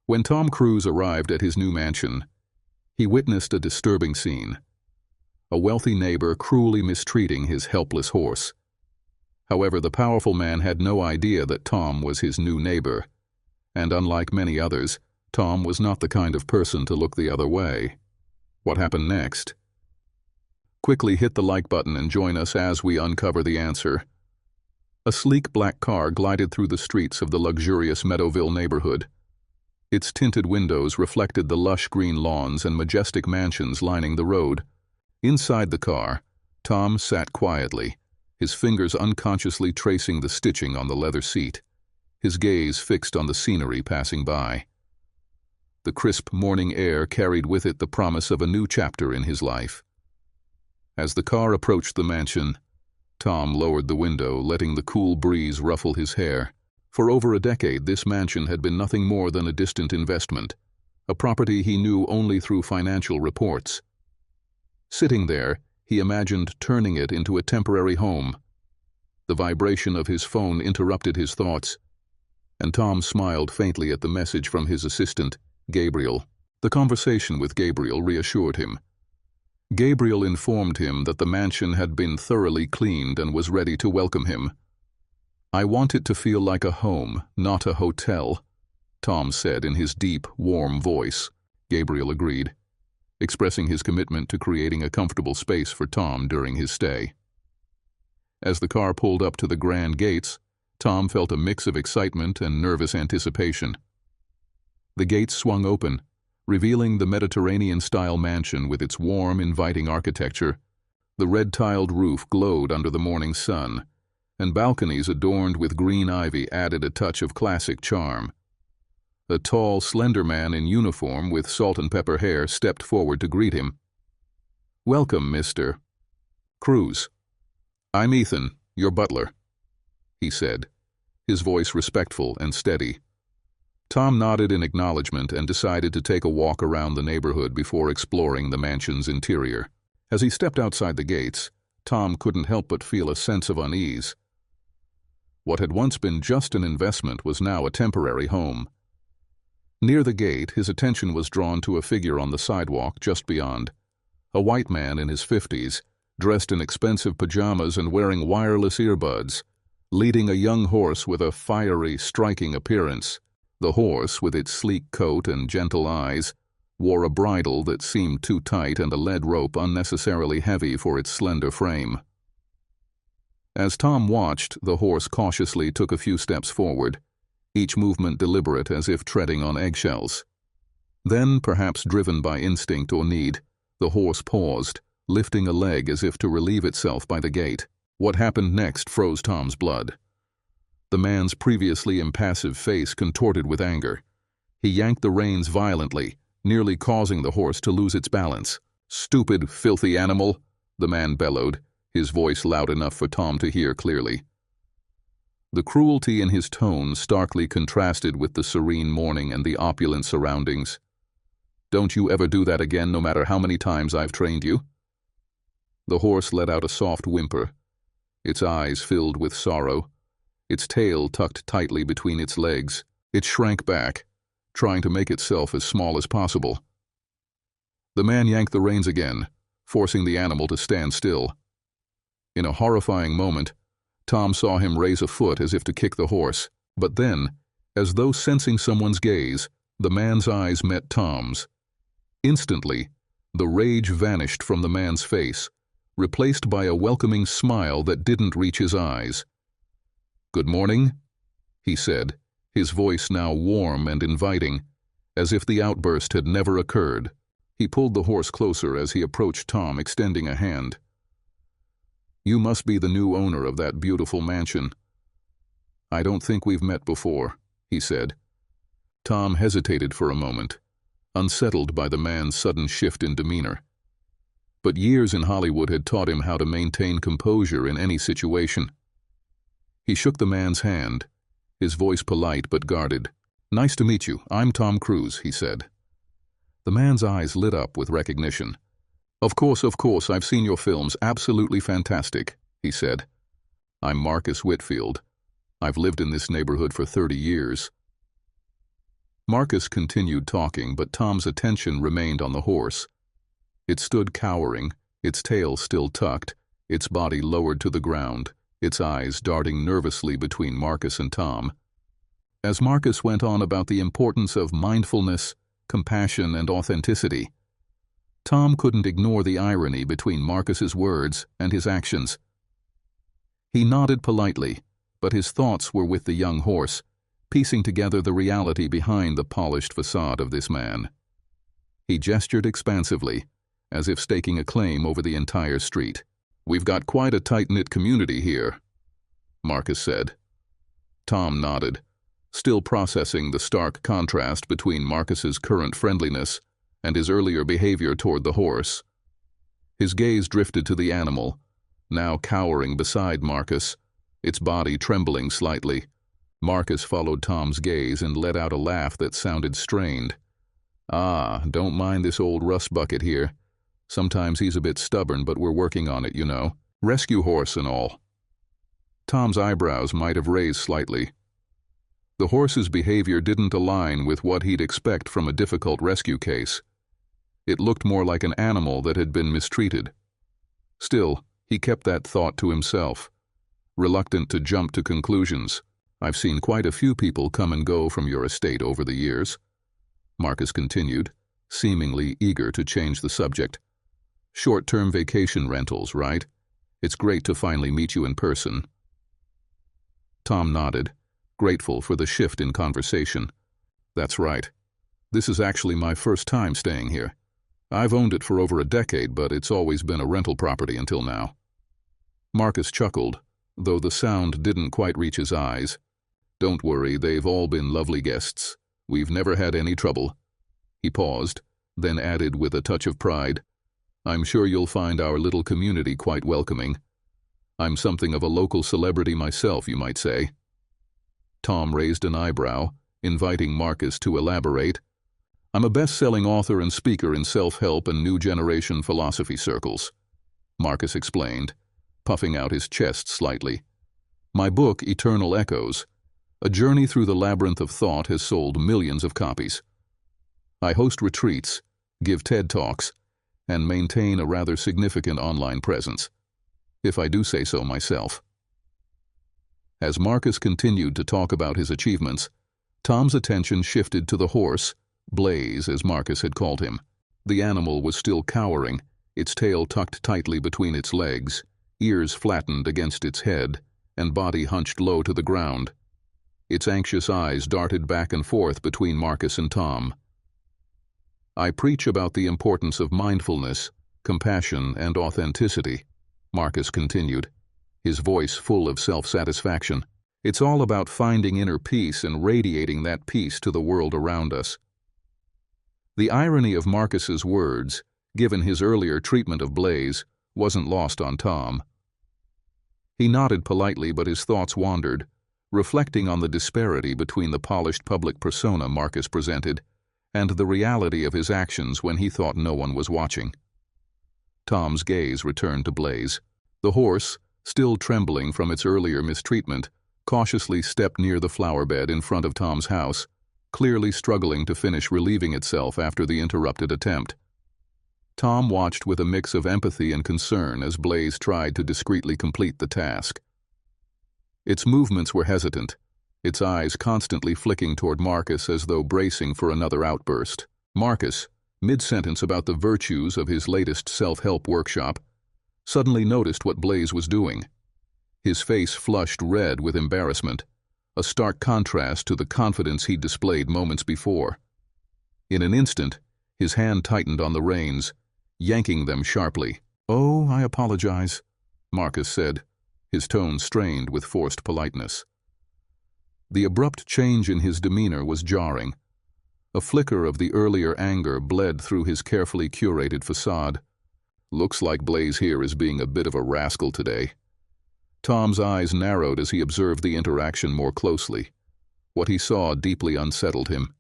When Tom Cruise arrived at his new mansion, he witnessed a disturbing scene. A wealthy neighbor cruelly mistreating his helpless horse. However, the powerful man had no idea that Tom was his new neighbor, and unlike many others, Tom was not the kind of person to look the other way. What happened next? Quickly hit the like button and join us as we uncover the answer. A sleek black car glided through the streets of the luxurious Meadowville neighborhood. Its tinted windows reflected the lush green lawns and majestic mansions lining the road. Inside the car, Tom sat quietly, his fingers unconsciously tracing the stitching on the leather seat, his gaze fixed on the scenery passing by. The crisp morning air carried with it the promise of a new chapter in his life. As the car approached the mansion, Tom lowered the window, letting the cool breeze ruffle his hair. For over a decade, this mansion had been nothing more than a distant investment, a property he knew only through financial reports. Sitting there, he imagined turning it into a temporary home. The vibration of his phone interrupted his thoughts, and Tom smiled faintly at the message from his assistant, Gabriel. The conversation with Gabriel reassured him. Gabriel informed him that the mansion had been thoroughly cleaned and was ready to welcome him. "I want it to feel like a home, not a hotel," Tom said in his deep, warm voice. Gabriel agreed, expressing his commitment to creating a comfortable space for Tom during his stay. As the car pulled up to the grand gates, Tom felt a mix of excitement and nervous anticipation. The gates swung open, revealing the Mediterranean-style mansion with its warm, inviting architecture. The red-tiled roof glowed under the morning sun, and balconies adorned with green ivy added a touch of classic charm. A tall, slender man in uniform with salt-and-pepper hair stepped forward to greet him. "Welcome, Mr. Cruise. I'm Ethan, your butler," he said, his voice respectful and steady. Tom nodded in acknowledgement and decided to take a walk around the neighborhood before exploring the mansion's interior. As he stepped outside the gates, Tom couldn't help but feel a sense of unease. What had once been just an investment was now a temporary home. Near the gate, his attention was drawn to a figure on the sidewalk just beyond. A white man in his 50s, dressed in expensive pajamas and wearing wireless earbuds, leading a young horse with a fiery, striking appearance. The horse, with its sleek coat and gentle eyes, wore a bridle that seemed too tight and a lead rope unnecessarily heavy for its slender frame. As Tom watched, the horse cautiously took a few steps forward, each movement deliberate as if treading on eggshells. Then, perhaps driven by instinct or need, the horse paused, lifting a leg as if to relieve itself by the gate. What happened next froze Tom's blood. The man's previously impassive face contorted with anger. He yanked the reins violently, nearly causing the horse to lose its balance. "Stupid, filthy animal," the man bellowed, his voice loud enough for Tom to hear clearly. The cruelty in his tone starkly contrasted with the serene morning and the opulent surroundings. "Don't you ever do that again, no matter how many times I've trained you." The horse let out a soft whimper, its eyes filled with sorrow, its tail tucked tightly between its legs. It shrank back, trying to make itself as small as possible. The man yanked the reins again, forcing the animal to stand still. In a horrifying moment, Tom saw him raise a foot as if to kick the horse, but then, as though sensing someone's gaze, the man's eyes met Tom's. Instantly, the rage vanished from the man's face, replaced by a welcoming smile that didn't reach his eyes. "Good morning," he said, his voice now warm and inviting, as if the outburst had never occurred. He pulled the horse closer as he approached Tom, extending a hand. "You must be the new owner of that beautiful mansion." "I don't think we've met before," he said. Tom hesitated for a moment, unsettled by the man's sudden shift in demeanor. But years in Hollywood had taught him how to maintain composure in any situation. He shook the man's hand, his voice polite but guarded. "Nice to meet you. I'm Tom Cruise," he said. The man's eyes lit up with recognition. Of course, I've seen your films. Absolutely fantastic," he said. "I'm Marcus Whitfield. I've lived in this neighborhood for 30 years. Marcus continued talking, but Tom's attention remained on the horse. It stood cowering, its tail still tucked, its body lowered to the ground, its eyes darting nervously between Marcus and Tom. As Marcus went on about the importance of mindfulness, compassion, and authenticity, Tom couldn't ignore the irony between Marcus's words and his actions. He nodded politely, but his thoughts were with the young horse, piecing together the reality behind the polished facade of this man. He gestured expansively, as if staking a claim over the entire street. "We've got quite a tight-knit community here," Marcus said. Tom nodded, still processing the stark contrast between Marcus's current friendliness and his earlier behavior toward the horse. His gaze drifted to the animal, now cowering beside Marcus, its body trembling slightly. Marcus followed Tom's gaze and let out a laugh that sounded strained. "Ah, don't mind this old rust bucket here. Sometimes he's a bit stubborn, but we're working on it, you know. Rescue horse and all." Tom's eyebrows might have raised slightly. The horse's behavior didn't align with what he'd expect from a difficult rescue case. It looked more like an animal that had been mistreated. Still, he kept that thought to himself, reluctant to jump to conclusions. "I've seen quite a few people come and go from your estate over the years," Marcus continued, seemingly eager to change the subject. "Short-term vacation rentals, right? It's great to finally meet you in person." Tom nodded, grateful for the shift in conversation. "That's right. This is actually my first time staying here. I've owned it for over a decade, but it's always been a rental property until now." Marcus chuckled, though the sound didn't quite reach his eyes. "Don't worry, they've all been lovely guests. We've never had any trouble." He paused, then added with a touch of pride, "I'm sure you'll find our little community quite welcoming. I'm something of a local celebrity myself, you might say." Tom raised an eyebrow, inviting Marcus to elaborate. "I'm a best-selling author and speaker in self-help and new generation philosophy circles," Marcus explained, puffing out his chest slightly. "My book, Eternal Echoes, A Journey Through the Labyrinth of Thought, has sold millions of copies. I host retreats, give TED Talks, and maintain a rather significant online presence, if I do say so myself." As Marcus continued to talk about his achievements, Tom's attention shifted to the horse, Blaze as Marcus had called him. The animal was still cowering, its tail tucked tightly between its legs, ears flattened against its head, and body hunched low to the ground. Its anxious eyes darted back and forth between Marcus and Tom. "I preach about the importance of mindfulness, compassion, and authenticity," Marcus continued, his voice full of self-satisfaction. "It's all about finding inner peace and radiating that peace to the world around us." The irony of Marcus's words, given his earlier treatment of Blaze, wasn't lost on Tom. He nodded politely, but his thoughts wandered, reflecting on the disparity between the polished public persona Marcus presented and the reality of his actions when he thought no one was watching. Tom's gaze returned to Blaze. The horse, still trembling from its earlier mistreatment, cautiously stepped near the flower bed in front of Tom's house, clearly struggling to finish relieving itself after the interrupted attempt. Tom watched with a mix of empathy and concern as Blaze tried to discreetly complete the task. Its movements were hesitant, its eyes constantly flicking toward Marcus as though bracing for another outburst. Marcus, mid-sentence about the virtues of his latest self-help workshop, suddenly noticed what Blaze was doing. His face flushed red with embarrassment, a stark contrast to the confidence he'd displayed moments before. In an instant, his hand tightened on the reins, yanking them sharply. "Oh, I apologize," Marcus said, his tone strained with forced politeness. The abrupt change in his demeanor was jarring. A flicker of the earlier anger bled through his carefully curated facade. "Looks like Blaze here is being a bit of a rascal today." Tom's eyes narrowed as he observed the interaction more closely. What he saw deeply unsettled him.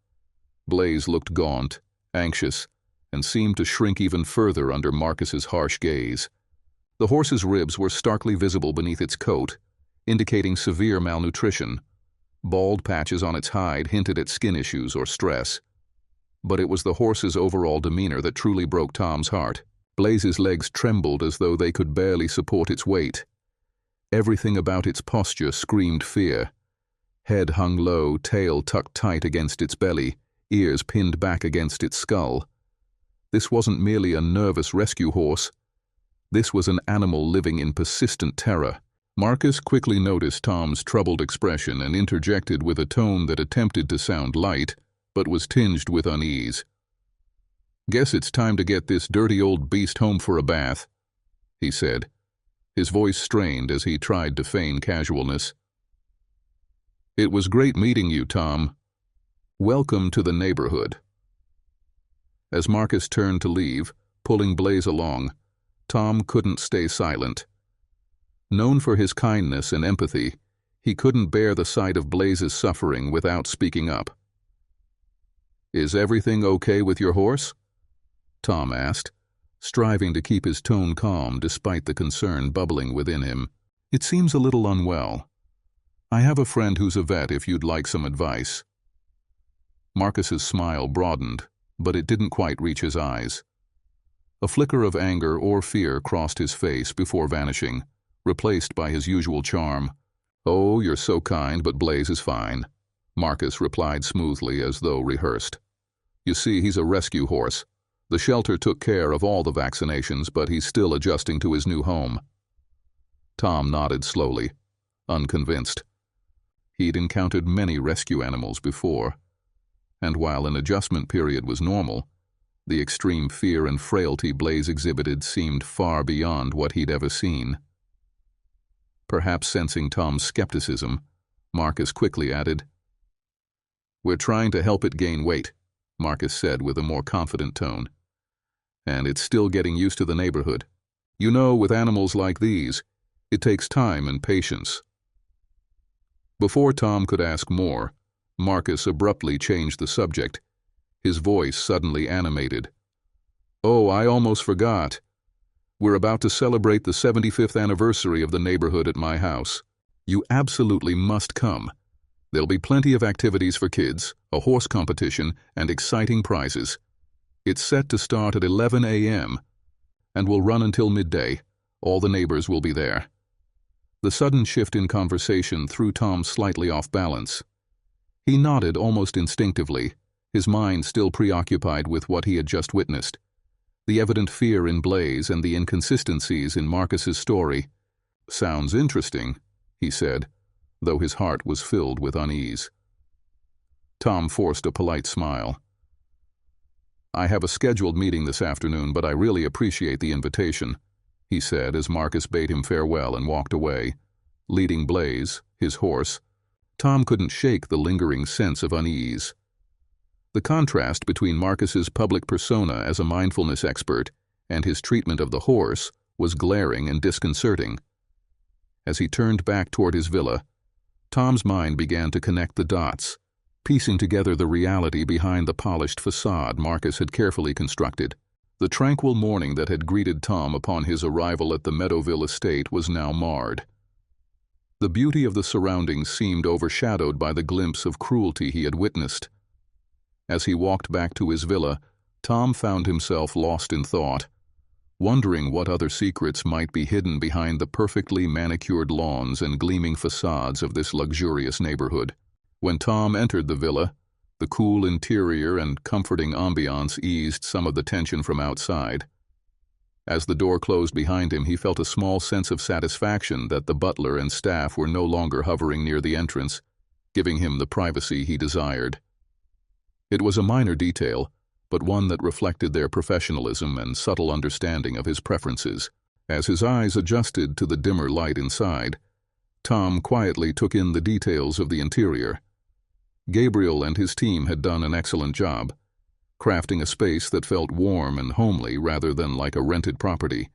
Blaze looked gaunt, anxious, and seemed to shrink even further under Marcus's harsh gaze. The horse's ribs were starkly visible beneath its coat, indicating severe malnutrition. Bald patches on its hide hinted at skin issues or stress. But it was the horse's overall demeanor that truly broke Tom's heart. Blaze's legs trembled as though they could barely support its weight. Everything about its posture screamed fear. Head hung low, tail tucked tight against its belly, ears pinned back against its skull. This wasn't merely a nervous rescue horse. This was an animal living in persistent terror. Marcus quickly noticed Tom's troubled expression and interjected with a tone that attempted to sound light, but was tinged with unease. "Guess it's time to get this dirty old beast home for a bath," he said, his voice strained as he tried to feign casualness. "It was great meeting you, Tom. Welcome to the neighborhood." As Marcus turned to leave, pulling Blaze along, Tom couldn't stay silent. Known for his kindness and empathy, he couldn't bear the sight of Blaze's suffering without speaking up. "Is everything okay with your horse?" Tom asked, striving to keep his tone calm despite the concern bubbling within him. "It seems a little unwell. I have a friend who's a vet if you'd like some advice." Marcus's smile broadened, but it didn't quite reach his eyes. A flicker of anger or fear crossed his face before vanishing, replaced by his usual charm. "Oh, you're so kind, but Blaze is fine," Marcus replied smoothly as though rehearsed. "You see, he's a rescue horse. The shelter took care of all the vaccinations, but he's still adjusting to his new home." Tom nodded slowly, unconvinced. He'd encountered many rescue animals before, and while an adjustment period was normal, the extreme fear and frailty Blaze exhibited seemed far beyond what he'd ever seen. Perhaps sensing Tom's skepticism, Marcus quickly added, "We're trying to help it gain weight," Marcus said with a more confident tone. "And it's still getting used to the neighborhood. You know, with animals like these, it takes time and patience." Before Tom could ask more, Marcus abruptly changed the subject, his voice suddenly animated. "Oh, I almost forgot. We're about to celebrate the 75th anniversary of the neighborhood at my house. You absolutely must come. There'll be plenty of activities for kids, a horse competition, and exciting prizes. It's set to start at 11 a.m. and will run until midday. All the neighbors will be there." The sudden shift in conversation threw Tom slightly off balance. He nodded almost instinctively, his mind still preoccupied with what he had just witnessed. The evident fear in Blaze and the inconsistencies in Marcus's story. "Sounds interesting," he said, though his heart was filled with unease. Tom forced a polite smile. "I have a scheduled meeting this afternoon, but I really appreciate the invitation," he said as Marcus bade him farewell and walked away, leading Blaze, his horse. Tom couldn't shake the lingering sense of unease. The contrast between Marcus's public persona as a mindfulness expert and his treatment of the horse was glaring and disconcerting. As he turned back toward his villa, Tom's mind began to connect the dots, piecing together the reality behind the polished facade Marcus had carefully constructed. The tranquil morning that had greeted Tom upon his arrival at the Meadowville estate was now marred. The beauty of the surroundings seemed overshadowed by the glimpse of cruelty he had witnessed. As he walked back to his villa, Tom found himself lost in thought, wondering what other secrets might be hidden behind the perfectly manicured lawns and gleaming facades of this luxurious neighborhood. When Tom entered the villa, the cool interior and comforting ambiance eased some of the tension from outside. As the door closed behind him, he felt a small sense of satisfaction that the butler and staff were no longer hovering near the entrance, giving him the privacy he desired. It was a minor detail, but one that reflected their professionalism and subtle understanding of his preferences. As his eyes adjusted to the dimmer light inside, Tom quietly took in the details of the interior. Gabriel and his team had done an excellent job, crafting a space that felt warm and homely rather than like a rented property.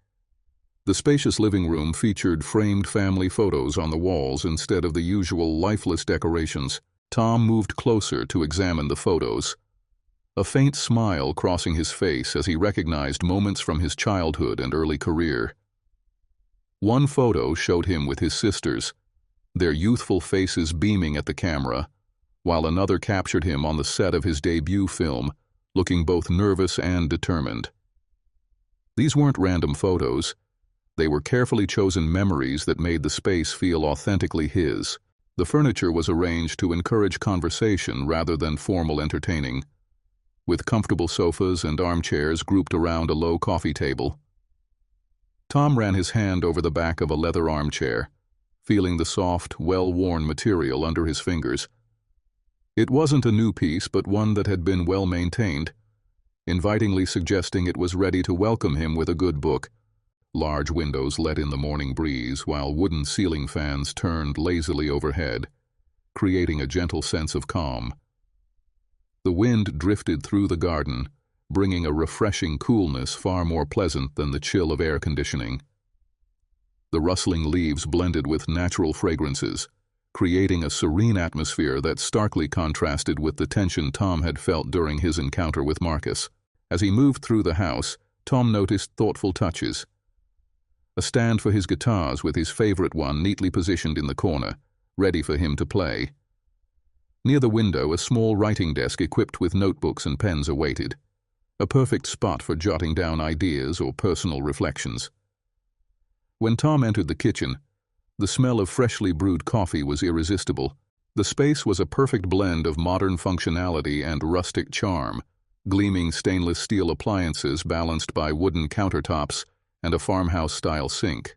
The spacious living room featured framed family photos on the walls instead of the usual lifeless decorations. Tom moved closer to examine the photos, a faint smile crossing his face as he recognized moments from his childhood and early career. One photo showed him with his sisters, their youthful faces beaming at the camera, while another captured him on the set of his debut film, looking both nervous and determined. These weren't random photos. They were carefully chosen memories that made the space feel authentically his. The furniture was arranged to encourage conversation rather than formal entertaining, with comfortable sofas and armchairs grouped around a low coffee table. Tom ran his hand over the back of a leather armchair, feeling the soft, well-worn material under his fingers. It wasn't a new piece, but one that had been well maintained, invitingly suggesting it was ready to welcome him with a good book. Large windows let in the morning breeze, while wooden ceiling fans turned lazily overhead, creating a gentle sense of calm. The wind drifted through the garden, bringing a refreshing coolness far more pleasant than the chill of air conditioning. The rustling leaves blended with natural fragrances, creating a serene atmosphere that starkly contrasted with the tension Tom had felt during his encounter with Marcus. As he moved through the house, Tom noticed thoughtful touches. A stand for his guitars with his favorite one neatly positioned in the corner, ready for him to play. Near the window, a small writing desk equipped with notebooks and pens awaited, a perfect spot for jotting down ideas or personal reflections. When Tom entered the kitchen, the smell of freshly brewed coffee was irresistible. The space was a perfect blend of modern functionality and rustic charm, gleaming stainless steel appliances balanced by wooden countertops and a farmhouse-style sink.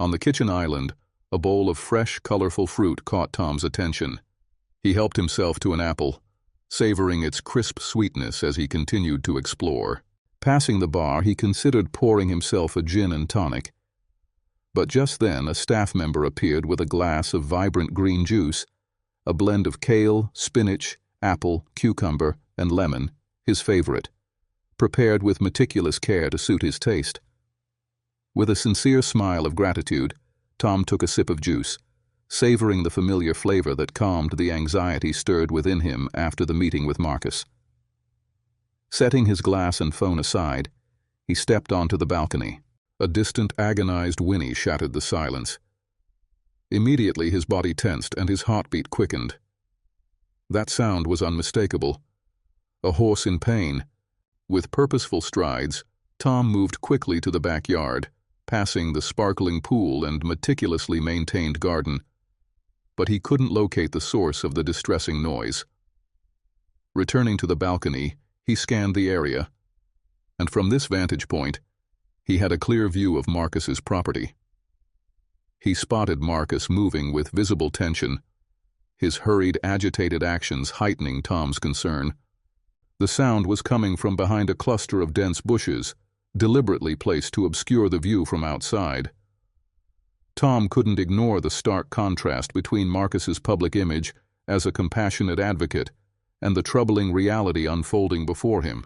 On the kitchen island, a bowl of fresh, colorful fruit caught Tom's attention. He helped himself to an apple, savoring its crisp sweetness as he continued to explore. Passing the bar, he considered pouring himself a gin and tonic. But just then, a staff member appeared with a glass of vibrant green juice, a blend of kale, spinach, apple, cucumber, and lemon, his favorite, prepared with meticulous care to suit his taste. With a sincere smile of gratitude, Tom took a sip of juice, savoring the familiar flavor that calmed the anxiety stirred within him after the meeting with Marcus. Setting his glass and phone aside, he stepped onto the balcony. A distant, agonized whinny shattered the silence. Immediately his body tensed and his heartbeat quickened. That sound was unmistakable. A horse in pain. With purposeful strides, Tom moved quickly to the backyard, passing the sparkling pool and meticulously maintained garden. But he couldn't locate the source of the distressing noise. Returning to the balcony, he scanned the area, and from this vantage point, he had a clear view of Marcus's property. He spotted Marcus moving with visible tension, his hurried, agitated actions heightening Tom's concern. The sound was coming from behind a cluster of dense bushes, deliberately placed to obscure the view from outside. Tom couldn't ignore the stark contrast between Marcus's public image as a compassionate advocate and the troubling reality unfolding before him.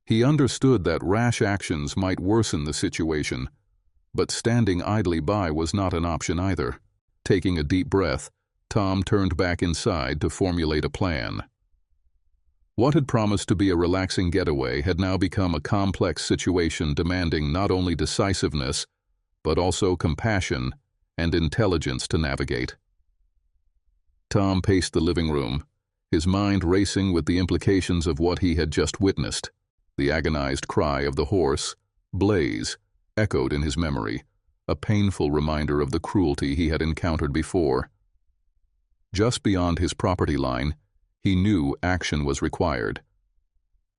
He understood that rash actions might worsen the situation, but standing idly by was not an option either. Taking a deep breath, Tom turned back inside to formulate a plan. What had promised to be a relaxing getaway had now become a complex situation demanding not only decisiveness, but also compassion and intelligence to navigate. Tom paced the living room, his mind racing with the implications of what he had just witnessed. The agonized cry of the horse, Blaze, echoed in his memory, a painful reminder of the cruelty he had encountered before. Just beyond his property line, he knew action was required.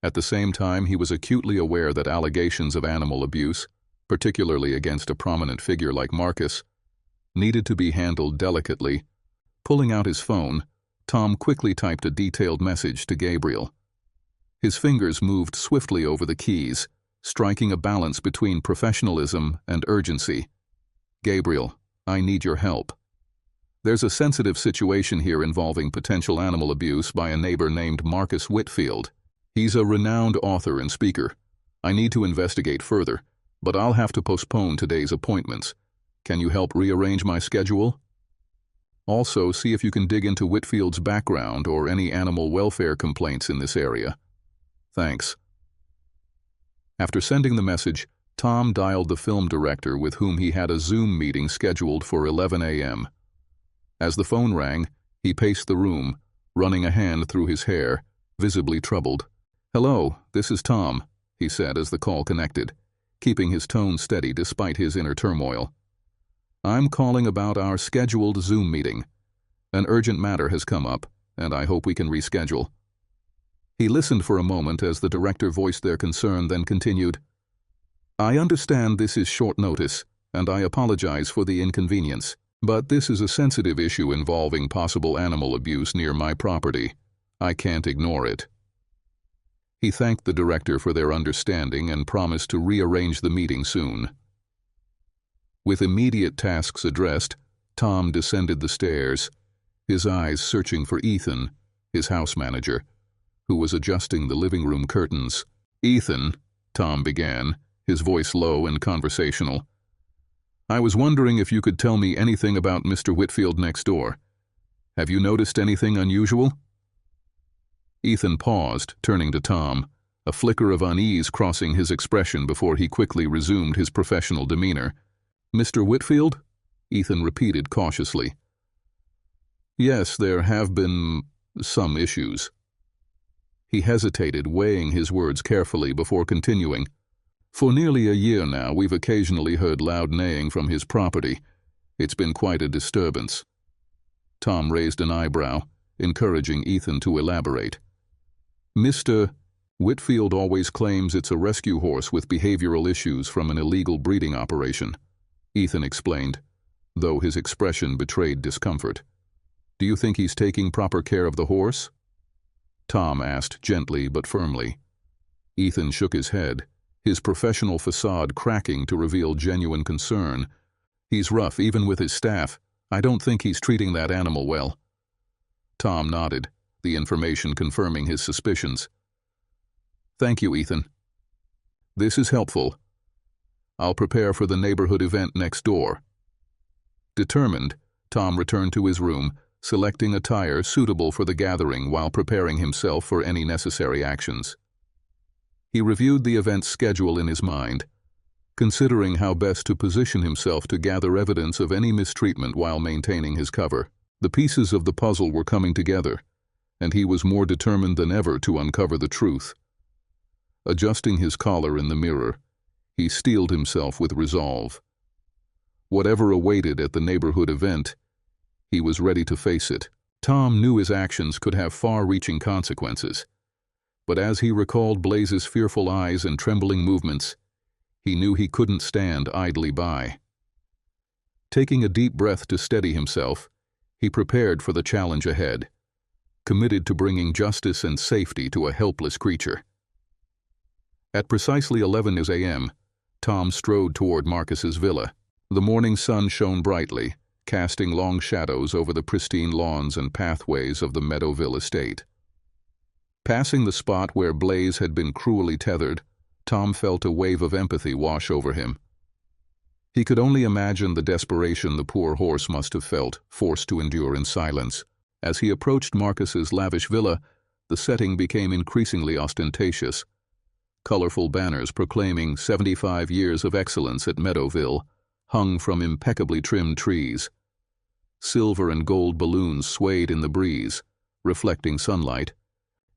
At the same time, he was acutely aware that allegations of animal abuse, particularly against a prominent figure like Marcus, needed to be handled delicately. Pulling out his phone, Tom quickly typed a detailed message to Gabriel. His fingers moved swiftly over the keys, striking a balance between professionalism and urgency. Gabriel, I need your help. There's a sensitive situation here involving potential animal abuse by a neighbor named Marcus Whitfield. He's a renowned author and speaker. I need to investigate further, but I'll have to postpone today's appointments. Can you help rearrange my schedule? Also, see if you can dig into Whitfield's background or any animal welfare complaints in this area. Thanks. After sending the message, Tom dialed the film director with whom he had a Zoom meeting scheduled for 11 a.m. As the phone rang, he paced the room, running a hand through his hair, visibly troubled. "Hello, this is Tom," he said as the call connected, keeping his tone steady despite his inner turmoil. "I'm calling about our scheduled Zoom meeting. An urgent matter has come up, and I hope we can reschedule." He listened for a moment as the director voiced their concern, then continued, "I understand this is short notice, and I apologize for the inconvenience, but this is a sensitive issue involving possible animal abuse near my property. I can't ignore it." He thanked the director for their understanding and promised to rearrange the meeting soon. With immediate tasks addressed, Tom descended the stairs, his eyes searching for Ethan, his house manager, who was adjusting the living room curtains. "Ethan," Tom began, his voice low and conversational, "I was wondering if you could tell me anything about Mr. Whitfield next door. Have you noticed anything unusual?" Ethan paused, turning to Tom, a flicker of unease crossing his expression before he quickly resumed his professional demeanor. "Mr. Whitfield?" Ethan repeated cautiously. "Yes, there have been some issues." He hesitated, weighing his words carefully before continuing. "For nearly a year now, we've occasionally heard loud neighing from his property. It's been quite a disturbance." Tom raised an eyebrow, encouraging Ethan to elaborate. "Mr. Whitfield always claims it's a rescue horse with behavioral issues from an illegal breeding operation," Ethan explained, though his expression betrayed discomfort. "Do you think he's taking proper care of the horse?" Tom asked gently but firmly. Ethan shook his head, his professional facade cracking to reveal genuine concern. "He's rough even with his staff. I don't think he's treating that animal well." Tom nodded, the information confirming his suspicions. "Thank you, Ethan. This is helpful. I'll prepare for the neighborhood event next door." Determined, Tom returned to his room, selecting attire suitable for the gathering while preparing himself for any necessary actions. He reviewed the event's schedule in his mind, considering how best to position himself to gather evidence of any mistreatment while maintaining his cover. The pieces of the puzzle were coming together, and he was more determined than ever to uncover the truth. Adjusting his collar in the mirror, he steeled himself with resolve. Whatever awaited at the neighborhood event, he was ready to face it. Tom knew his actions could have far-reaching consequences, but as he recalled Blaze's fearful eyes and trembling movements, he knew he couldn't stand idly by. Taking a deep breath to steady himself, he prepared for the challenge ahead, committed to bringing justice and safety to a helpless creature. At precisely 11 a.m., Tom strode toward Marcus's villa. The morning sun shone brightly, casting long shadows over the pristine lawns and pathways of the Meadowville estate. Passing the spot where Blaze had been cruelly tethered, Tom felt a wave of empathy wash over him. He could only imagine the desperation the poor horse must have felt, forced to endure in silence. As he approached Marcus's lavish villa, the setting became increasingly ostentatious. Colorful banners proclaiming 75 years of excellence at Meadowville hung from impeccably trimmed trees. Silver and gold balloons swayed in the breeze, reflecting sunlight.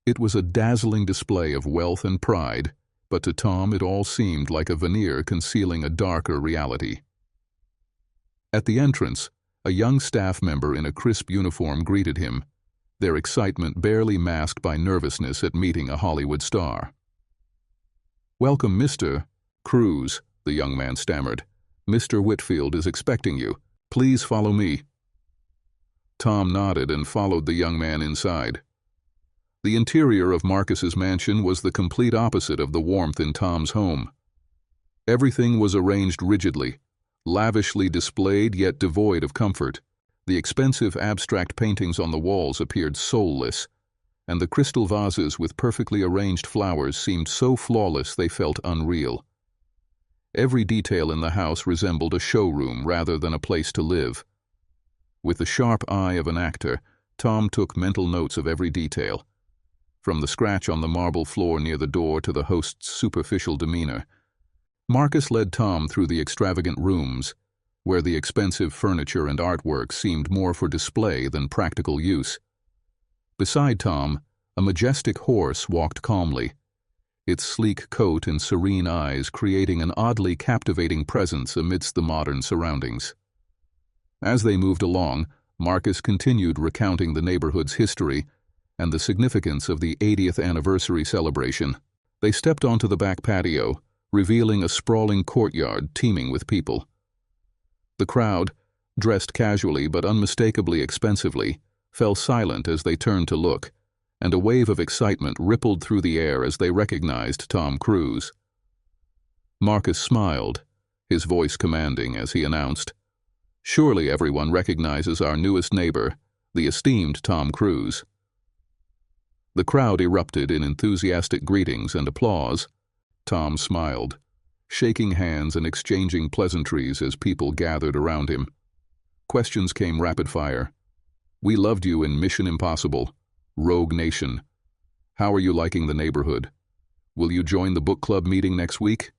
It was a dazzling display of wealth and pride, but to Tom it all seemed like a veneer concealing a darker reality. At the entrance, a young staff member in a crisp uniform greeted him, their excitement barely masked by nervousness at meeting a Hollywood star. "Welcome, Mr. Cruz," the young man stammered. "Mr. Whitfield is expecting you. Please follow me." Tom nodded and followed the young man inside. The interior of Marcus's mansion was the complete opposite of the warmth in Tom's home. Everything was arranged rigidly, lavishly displayed yet devoid of comfort. The expensive abstract paintings on the walls appeared soulless, and the crystal vases with perfectly arranged flowers seemed so flawless they felt unreal. Every detail in the house resembled a showroom rather than a place to live. With the sharp eye of an actor, Tom took mental notes of every detail, from the scratch on the marble floor near the door to the host's superficial demeanor. Marcus led Tom through the extravagant rooms, where the expensive furniture and artwork seemed more for display than practical use. Beside Tom, a majestic horse walked calmly, its sleek coat and serene eyes creating an oddly captivating presence amidst the modern surroundings. As they moved along, Marcus continued recounting the neighborhood's history and the significance of the 80th anniversary celebration. They stepped onto the back patio, revealing a sprawling courtyard teeming with people. The crowd, dressed casually but unmistakably expensively, fell silent as they turned to look, and a wave of excitement rippled through the air as they recognized Tom Cruise. Marcus smiled, his voice commanding as he announced, "Surely everyone recognizes our newest neighbor, the esteemed Tom Cruise." The crowd erupted in enthusiastic greetings and applause. Tom smiled, shaking hands and exchanging pleasantries as people gathered around him. Questions came rapid fire. "We loved you in Mission Impossible," "Rogue Nation," "How are you liking the neighborhood?" "Will you join the book club meeting next week?"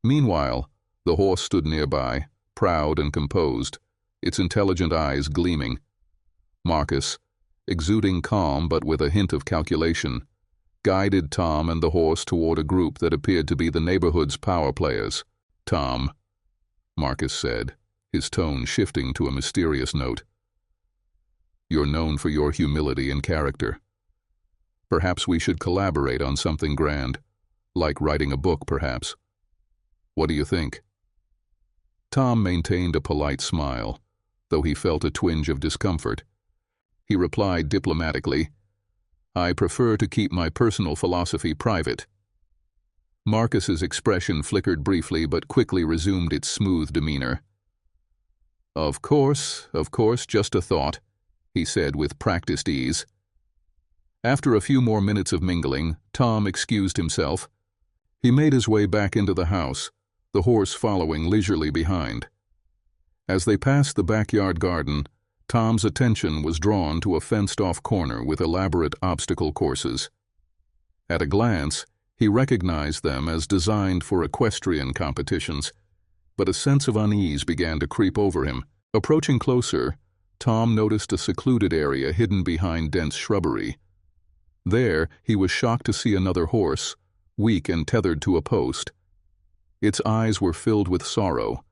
Meanwhile, the horse stood nearby, proud and composed, its intelligent eyes gleaming. Marcus, exuding calm but with a hint of calculation, guided Tom and the horse toward a group that appeared to be the neighborhood's power players. "Tom," Marcus said, his tone shifting to a mysterious note, "you're known for your humility and character. Perhaps we should collaborate on something grand, like writing a book, perhaps. What do you think?" Tom maintained a polite smile, though he felt a twinge of discomfort. He replied diplomatically, "I prefer to keep my personal philosophy private." Marcus's expression flickered briefly but quickly resumed its smooth demeanor. Of course, just a thought," he said with practiced ease. After a few more minutes of mingling, Tom excused himself. He made his way back into the house, the horse following leisurely behind. As they passed the backyard garden, Tom's attention was drawn to a fenced-off corner with elaborate obstacle courses. At a glance, he recognized them as designed for equestrian competitions, but a sense of unease began to creep over him. Approaching closer, Tom noticed a secluded area hidden behind dense shrubbery. There, he was shocked to see another horse, weak and tethered to a post. Its eyes were filled with sorrow,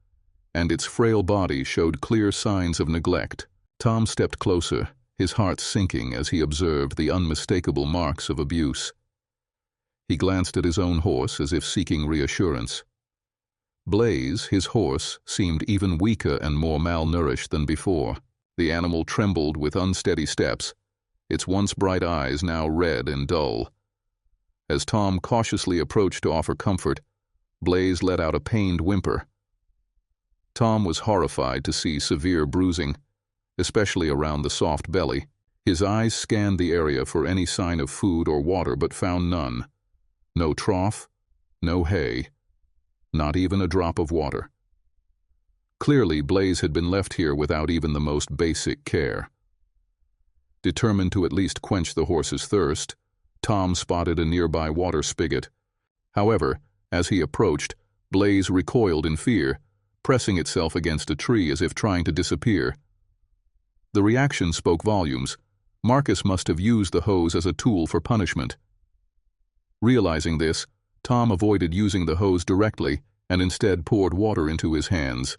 and its frail body showed clear signs of neglect. Tom stepped closer, his heart sinking as he observed the unmistakable marks of abuse. He glanced at his own horse as if seeking reassurance. Blaze, his horse, seemed even weaker and more malnourished than before. The animal trembled with unsteady steps, its once bright eyes now red and dull. As Tom cautiously approached to offer comfort, Blaze let out a pained whimper. Tom was horrified to see severe bruising, especially around the soft belly. His eyes scanned the area for any sign of food or water but found none. No trough, no hay, not even a drop of water. Clearly, Blaze had been left here without even the most basic care. Determined to at least quench the horse's thirst, Tom spotted a nearby water spigot. However, as he approached, Blaze recoiled in fear, pressing itself against a tree as if trying to disappear. The reaction spoke volumes. Marcus must have used the hose as a tool for punishment. Realizing this, Tom avoided using the hose directly and instead poured water into his hands,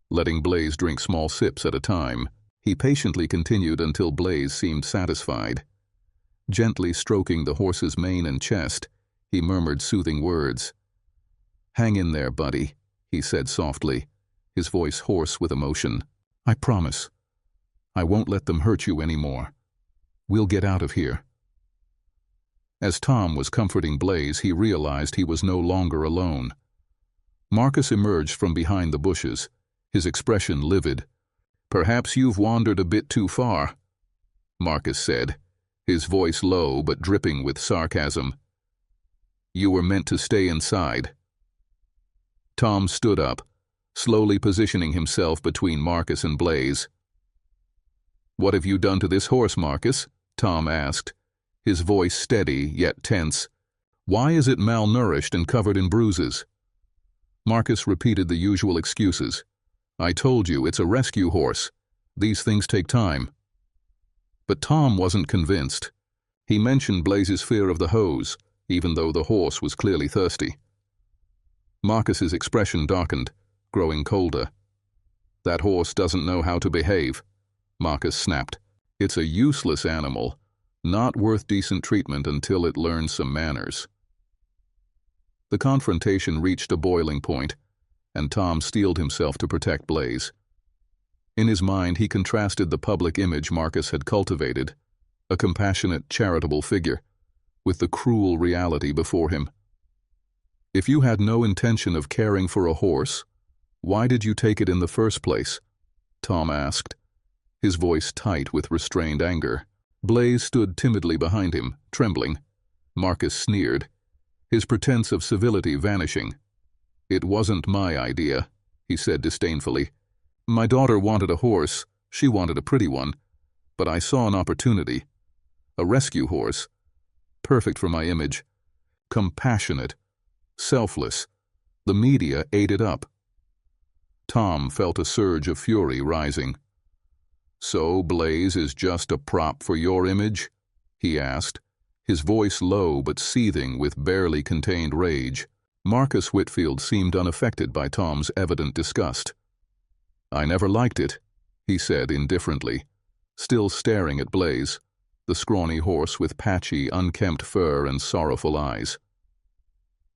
letting Blaze drink small sips at a time. He patiently continued until Blaze seemed satisfied. Gently stroking the horse's mane and chest, he murmured soothing words. "Hang in there, buddy," he said softly, his voice hoarse with emotion. "I promise. I won't let them hurt you anymore. We'll get out of here." As Tom was comforting Blaze, he realized he was no longer alone. Marcus emerged from behind the bushes, his expression livid. "Perhaps you've wandered a bit too far," Marcus said, his voice low but dripping with sarcasm. "You were meant to stay inside." Tom stood up, slowly positioning himself between Marcus and Blaze. "What have you done to this horse, Marcus?" Tom asked, his voice steady yet tense. "Why is it malnourished and covered in bruises?" Marcus repeated the usual excuses. "I told you, it's a rescue horse. These things take time." But Tom wasn't convinced. He mentioned Blaze's fear of the hose, even though the horse was clearly thirsty. Marcus's expression darkened, growing colder. "That horse doesn't know how to behave," Marcus snapped. "It's a useless animal, not worth decent treatment until it learns some manners." The confrontation reached a boiling point, and Tom steeled himself to protect Blaze. In his mind, he contrasted the public image Marcus had cultivated, a compassionate, charitable figure, with the cruel reality before him. "If you had no intention of caring for a horse, why did you take it in the first place?" Tom asked, his voice tight with restrained anger. Blaze stood timidly behind him, trembling. Marcus sneered, his pretense of civility vanishing. "It wasn't my idea," he said disdainfully. "My daughter wanted a horse, she wanted a pretty one, but I saw an opportunity. A rescue horse, perfect for my image, compassionate, selfless. The media ate it up." Tom felt a surge of fury rising. "So Blaze is just a prop for your image?" he asked, his voice low but seething with barely contained rage. Marcus Whitfield seemed unaffected by Tom's evident disgust. "I never liked it," he said indifferently, still staring at Blaze, the scrawny horse with patchy, unkempt fur and sorrowful eyes.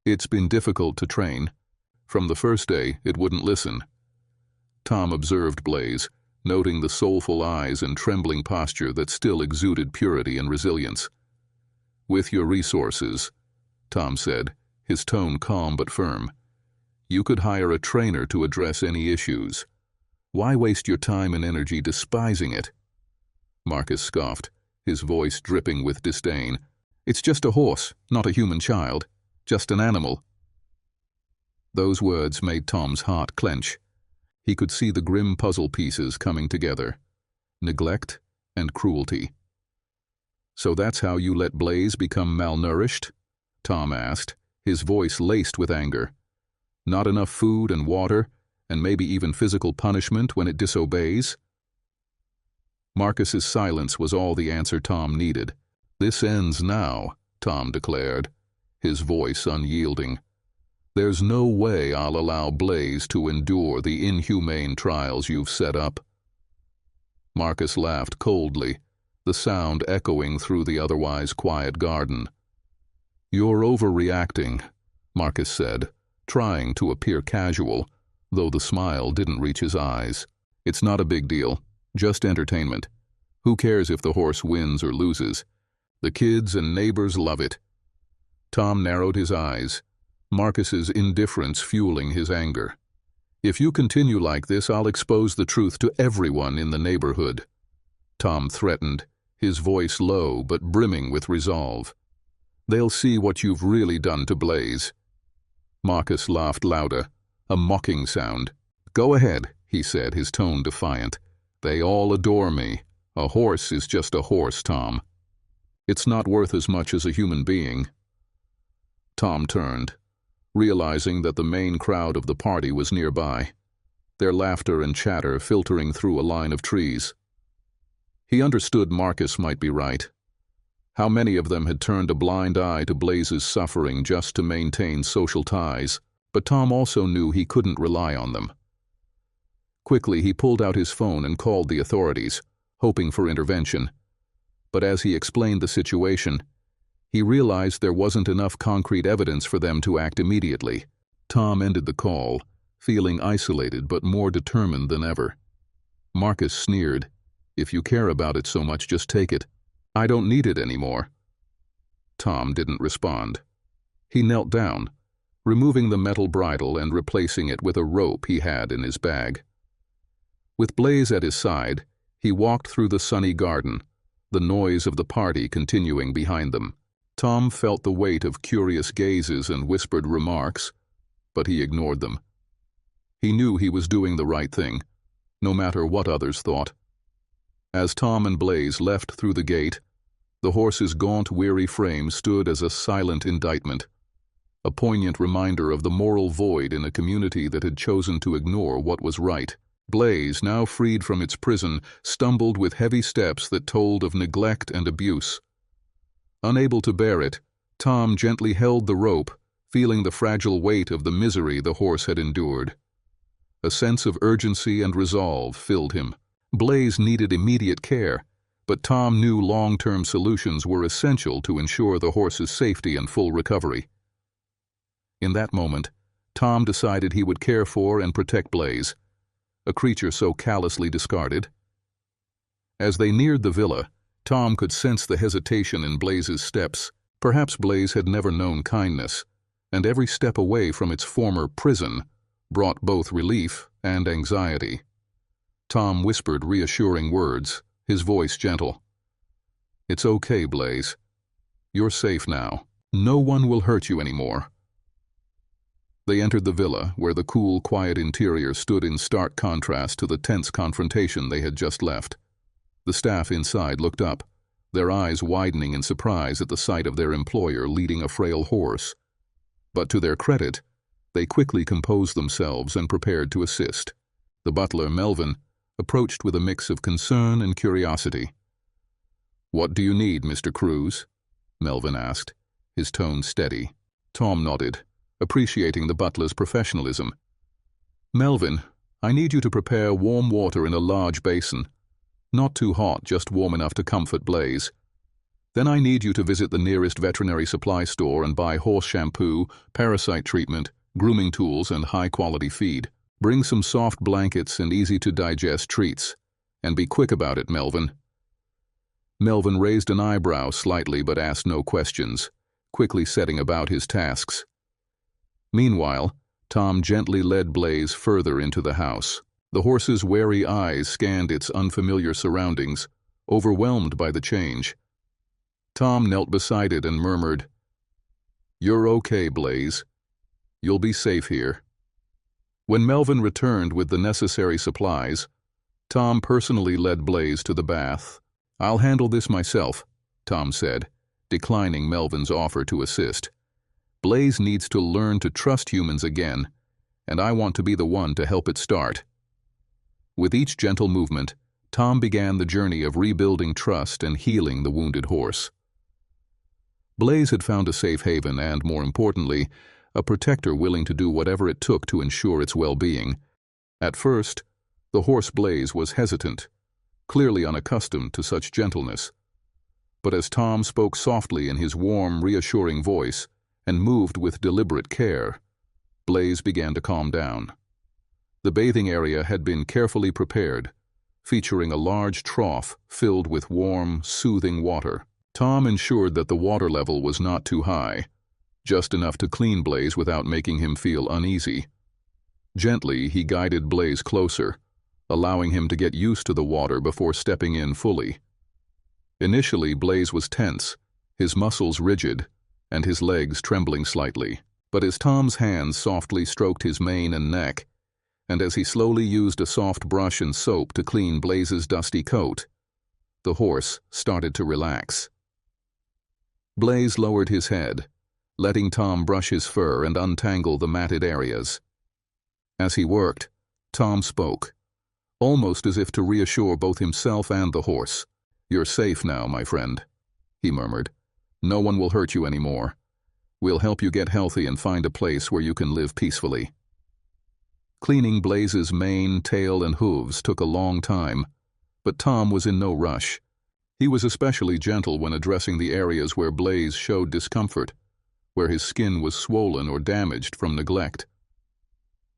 "It's been difficult to train. From the first day, it wouldn't listen." Tom observed Blaze, noting the soulful eyes and trembling posture that still exuded purity and resilience. "With your resources," Tom said, his tone calm but firm, "you could hire a trainer to address any issues. Why waste your time and energy despising it?" Marcus scoffed, his voice dripping with disdain. "It's just a horse, not a human child. Just an animal." Those words made Tom's heart clench. He could see the grim puzzle pieces coming together. Neglect and cruelty. "So that's how you let Blaze become malnourished?" Tom asked, his voice laced with anger. "Not enough food and water, and maybe even physical punishment when it disobeys?" Marcus's silence was all the answer Tom needed. "This ends now," Tom declared, his voice unyielding. "There's no way I'll allow Blaze to endure the inhumane trials you've set up." Marcus laughed coldly, the sound echoing through the otherwise quiet garden. "You're overreacting," Marcus said, trying to appear casual, though the smile didn't reach his eyes. "It's not a big deal, just entertainment. Who cares if the horse wins or loses? The kids and neighbors love it." Tom narrowed his eyes, Marcus's indifference fueling his anger. "If you continue like this, I'll expose the truth to everyone in the neighborhood," Tom threatened, his voice low but brimming with resolve. "They'll see what you've really done to Blaze." Marcus laughed louder, a mocking sound. "Go ahead," he said, his tone defiant. "They all adore me. A horse is just a horse, Tom. It's not worth as much as a human being." Tom turned, realizing that the main crowd of the party was nearby, their laughter and chatter filtering through a line of trees. He understood Marcus might be right. How many of them had turned a blind eye to Blaze's suffering just to maintain social ties, but Tom also knew he couldn't rely on them. Quickly he pulled out his phone and called the authorities, hoping for intervention. But as he explained the situation, he realized there wasn't enough concrete evidence for them to act immediately. Tom ended the call, feeling isolated but more determined than ever. Marcus sneered, "If you care about it so much, just take it. I don't need it anymore." Tom didn't respond. He knelt down, removing the metal bridle and replacing it with a rope he had in his bag. With Blaze at his side, he walked through the sunny garden, the noise of the party continuing behind them. Tom felt the weight of curious gazes and whispered remarks, but he ignored them. He knew he was doing the right thing, no matter what others thought. As Tom and Blaze left through the gate, the horse's gaunt, weary frame stood as a silent indictment. a poignant reminder of the moral void in a community that had chosen to ignore what was right. Blaze, now freed from its prison, stumbled with heavy steps that told of neglect and abuse. Unable to bear it, Tom gently held the rope, feeling the fragile weight of the misery the horse had endured. A sense of urgency and resolve filled him. Blaze needed immediate care, but Tom knew long-term solutions were essential to ensure the horse's safety and full recovery. In that moment, Tom decided he would care for and protect Blaze, a creature so callously discarded. As they neared the villa, Tom could sense the hesitation in Blaze's steps. Perhaps Blaze had never known kindness, and every step away from its former prison brought both relief and anxiety. Tom whispered reassuring words, his voice gentle. "It's okay, Blaze. You're safe now. No one will hurt you anymore." They entered the villa, where the cool, quiet interior stood in stark contrast to the tense confrontation they had just left. The staff inside looked up, their eyes widening in surprise at the sight of their employer leading a frail horse. But to their credit, they quickly composed themselves and prepared to assist. The butler, Melvin, approached with a mix of concern and curiosity. "What do you need, Mr. Cruz?" Melvin asked, his tone steady. Tom nodded, appreciating the butler's professionalism. "Melvin, I need you to prepare warm water in a large basin. Not too hot, just warm enough to comfort Blaze. Then I need you to visit the nearest veterinary supply store and buy horse shampoo, parasite treatment, grooming tools, and high-quality feed. Bring some soft blankets and easy-to-digest treats. And be quick about it, Melvin." Melvin raised an eyebrow slightly but asked no questions, quickly setting about his tasks. Meanwhile, Tom gently led Blaze further into the house. The horse's wary eyes scanned its unfamiliar surroundings, overwhelmed by the change. Tom knelt beside it and murmured, "You're okay, Blaze. You'll be safe here." When Melvin returned with the necessary supplies, Tom personally led Blaze to the bath. "I'll handle this myself," Tom said, declining Melvin's offer to assist. "Blaze needs to learn to trust humans again, and I want to be the one to help it start." With each gentle movement, Tom began the journey of rebuilding trust and healing the wounded horse. Blaze had found a safe haven and, more importantly, a protector willing to do whatever it took to ensure its well-being. At first, the horse Blaze was hesitant, clearly unaccustomed to such gentleness. But as Tom spoke softly in his warm, reassuring voice and moved with deliberate care, Blaze began to calm down. The bathing area had been carefully prepared, featuring a large trough filled with warm, soothing water. Tom ensured that the water level was not too high, just enough to clean Blaze without making him feel uneasy. Gently, he guided Blaze closer, allowing him to get used to the water before stepping in fully. Initially, Blaze was tense, his muscles rigid, and his legs trembling slightly. But as Tom's hands softly stroked his mane and neck, and as he slowly used a soft brush and soap to clean Blaze's dusty coat, the horse started to relax. Blaze lowered his head, letting Tom brush his fur and untangle the matted areas. As he worked, Tom spoke, almost as if to reassure both himself and the horse. "You're safe now, my friend," he murmured. "No one will hurt you anymore. We'll help you get healthy and find a place where you can live peacefully." Cleaning Blaze's mane, tail, and hooves took a long time, but Tom was in no rush. He was especially gentle when addressing the areas where Blaze showed discomfort, where his skin was swollen or damaged from neglect.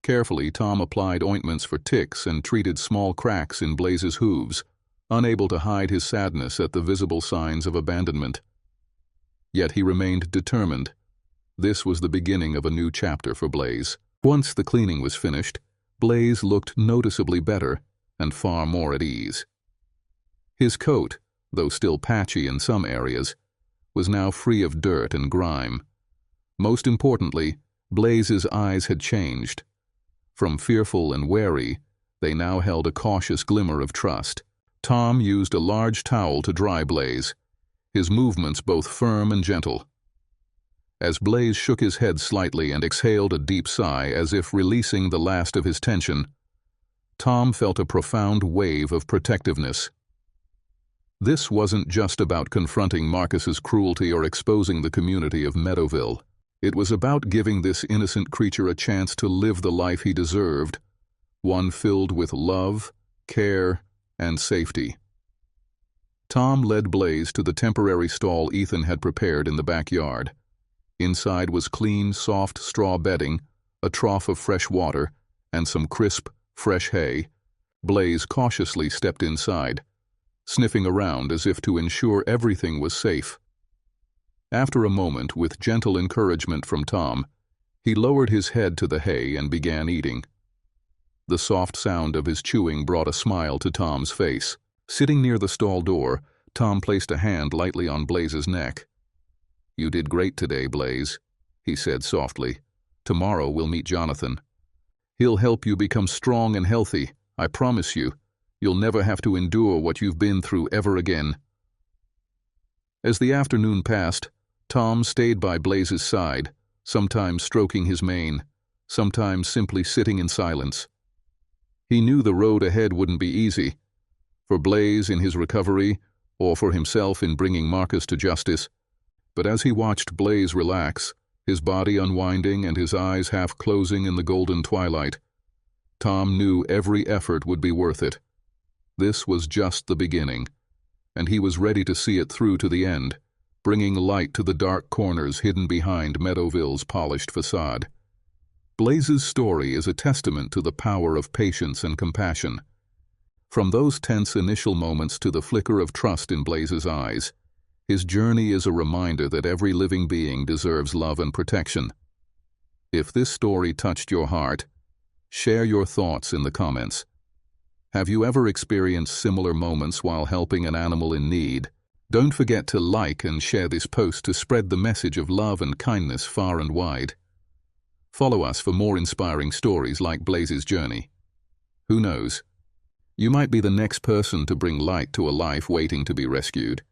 Carefully, Tom applied ointments for ticks and treated small cracks in Blaze's hooves, unable to hide his sadness at the visible signs of abandonment. Yet he remained determined. This was the beginning of a new chapter for Blaze. Once the cleaning was finished, Blaze looked noticeably better and far more at ease. His coat, though still patchy in some areas, was now free of dirt and grime. Most importantly, Blaze's eyes had changed. From fearful and wary, they now held a cautious glimmer of trust. Tom used a large towel to dry Blaze, his movements both firm and gentle. As Blaze shook his head slightly and exhaled a deep sigh as if releasing the last of his tension, Tom felt a profound wave of protectiveness. This wasn't just about confronting Marcus's cruelty or exposing the community of Meadowville. It was about giving this innocent creature a chance to live the life he deserved, one filled with love, care, and safety. Tom led Blaze to the temporary stall Ethan had prepared in the backyard. Inside was clean, soft straw bedding, a trough of fresh water, and some crisp, fresh hay. Blaze cautiously stepped inside, sniffing around as if to ensure everything was safe. After a moment, with gentle encouragement from Tom, he lowered his head to the hay and began eating. The soft sound of his chewing brought a smile to Tom's face. Sitting near the stall door, Tom placed a hand lightly on Blaze's neck. "You did great today, Blaze," he said softly. "Tomorrow we'll meet Jonathan. He'll help you become strong and healthy. I promise you, you'll never have to endure what you've been through ever again." As the afternoon passed, Tom stayed by Blaze's side, sometimes stroking his mane, sometimes simply sitting in silence. He knew the road ahead wouldn't be easy, for Blaze in his recovery, or for himself in bringing Marcus to justice. But as he watched Blaze relax, his body unwinding and his eyes half closing in the golden twilight, Tom knew every effort would be worth it. This was just the beginning, and he was ready to see it through to the end, bringing light to the dark corners hidden behind Meadowville's polished facade. Blaze's story is a testament to the power of patience and compassion. From those tense initial moments to the flicker of trust in Blaze's eyes, his journey is a reminder that every living being deserves love and protection. If this story touched your heart, share your thoughts in the comments. Have you ever experienced similar moments while helping an animal in need? Don't forget to like and share this post to spread the message of love and kindness far and wide. Follow us for more inspiring stories like Blaze's journey. Who knows? You might be the next person to bring light to a life waiting to be rescued.